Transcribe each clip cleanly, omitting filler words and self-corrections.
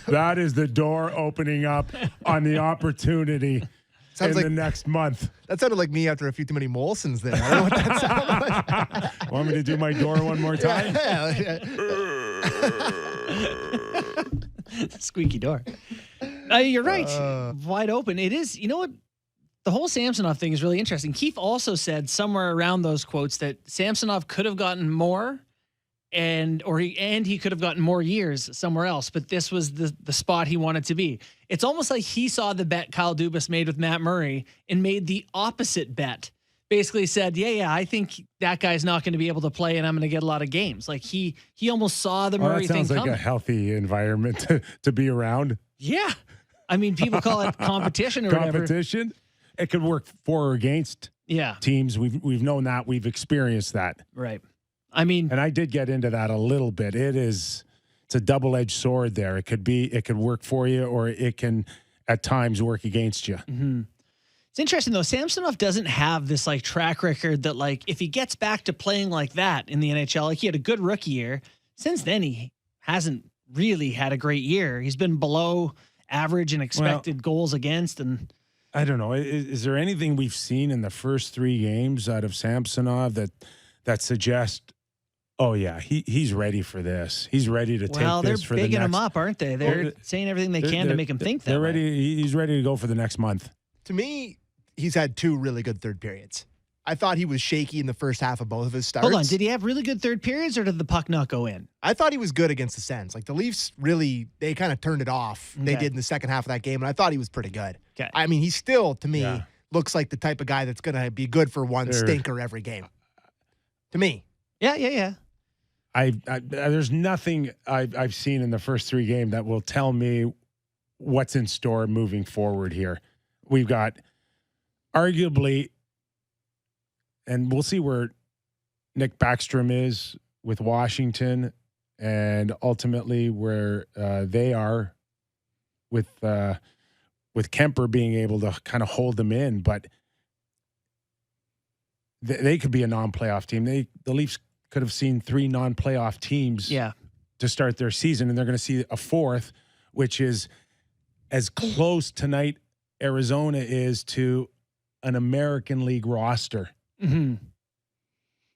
That is the door opening up on the opportunity Sounds in the next month. That sounded like me after a few too many Molsons there. I don't know what that sounded like. Want me to do my door one more time? Yeah. Squeaky door. You're right. Wide open. It is. You know what? The whole Samsonov thing is really interesting. Keefe also said somewhere around those quotes that Samsonov could have gotten more he could have gotten more years somewhere else, but this was the spot he wanted to be. It's almost like he saw the bet Kyle Dubas made with Matt Murray and made the opposite bet. Basically said, yeah, I think that guy's not going to be able to play and I'm going to get a lot of games. Like he almost saw the Murray thing coming. That sounds like a healthy environment to be around. Yeah. I mean, people call it competition or whatever. Competition? It could work for or against teams. We've known that. We've experienced that. Right. I mean, and I did get into that a little bit. It's a double-edged sword there. It could work for you or it can at times work against you. Mm-hmm. It's interesting though. Samsonov doesn't have this like track record that like if he gets back to playing like that in the NHL, like he had a good rookie year. Since then, he hasn't really had a great year. He's been below average in expected goals against. And I don't know. Is there anything we've seen in the first 3 games out of Samsonov that suggests, oh yeah, he's ready for this. He's ready to take this for the next. Well, they're bigging him up, aren't they? They're saying everything they can to make him think that. They're ready. He's ready to go for the next month. To me, he's had 2 really good third periods. I thought he was shaky in the first half of both of his starts. Hold on, did he have really good third periods or did the puck not go in? I thought he was good against the Sens. Like the Leafs really, they kind of turned it off. Okay. They did in the second half of that game, and I thought he was pretty good. Okay. I mean, he still, to me, looks like the type of guy that's going to be good for one stinker every game. To me. Yeah. There's nothing I've seen in the first 3 games that will tell me what's in store moving forward here. We've got arguably, and we'll see where Nick Backstrom is with Washington and ultimately where they are with Kyper being able to kind of hold them in. But they could be a non-playoff team. The Leafs could have seen 3 non-playoff teams to start their season, and they're going to see a 4th, which is as close tonight Arizona is to an American League roster. Mm-hmm.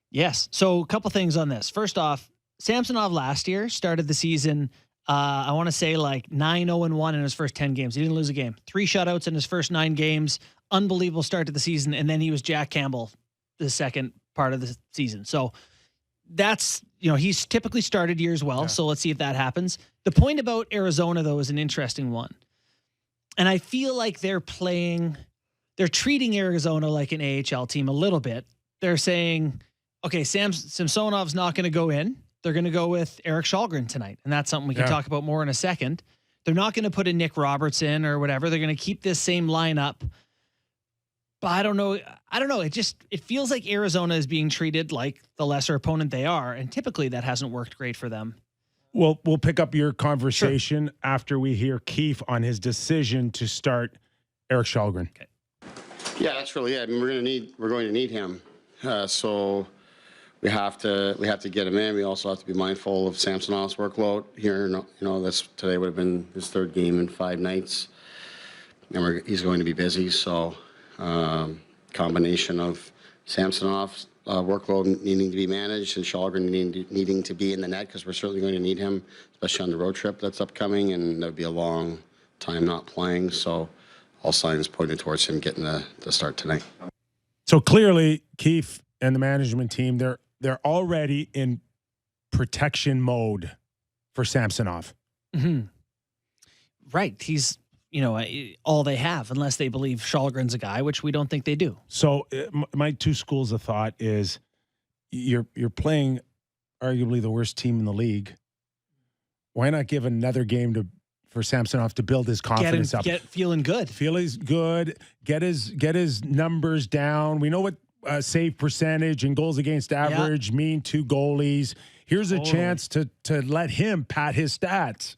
Yes. So a couple things on this. First off, Samsonov last year started the season, I want to say like 9-0-1 in his first 10 games. He didn't lose a game. 3 shutouts in his first 9 games. Unbelievable start to the season. And then he was Jack Campbell the second part of the season. So that's, he's typically started years well. Yeah. So let's see if that happens. The point about Arizona, though, is an interesting one. And I feel like they're treating Arizona like an AHL team a little bit. They're saying, okay, Samsonov's not going to go in. They're going to go with Erik Källgren tonight. And that's something we can talk about more in a second. They're not going to put in Nick Roberts in or whatever. They're going to keep this same lineup. But I don't know. It feels like Arizona is being treated like the lesser opponent they are. And typically that hasn't worked great for them. Well, we'll pick up your conversation after we hear Keefe on his decision to start Erik Källgren. Okay. Yeah, that's really it. I mean, we're going to need him. So we have to get him in. We also have to be mindful of Samsonov's workload here. Today would have been his 3rd game in 5 nights, and he's going to be busy. So combination of Samsonov's workload needing to be managed and Källgren needing to be in the net, because we're certainly going to need him, especially on the road trip that's upcoming, and there'll be a long time not playing. So all signs pointed towards him getting the start tonight. So clearly, Keefe and the management team, they're already in protection mode for Samsonov. Mm-hmm. Right. He's, all they have, unless they believe Källgren's a guy, which we don't think they do. So my 2 schools of thought is you're playing arguably the worst team in the league. Why not give another game for Samsonov to build his confidence up? Get feeling good. Feeling good. Get his numbers down. We know what save percentage and goals against average mean to goalies. Here's a chance to let him pat his stats.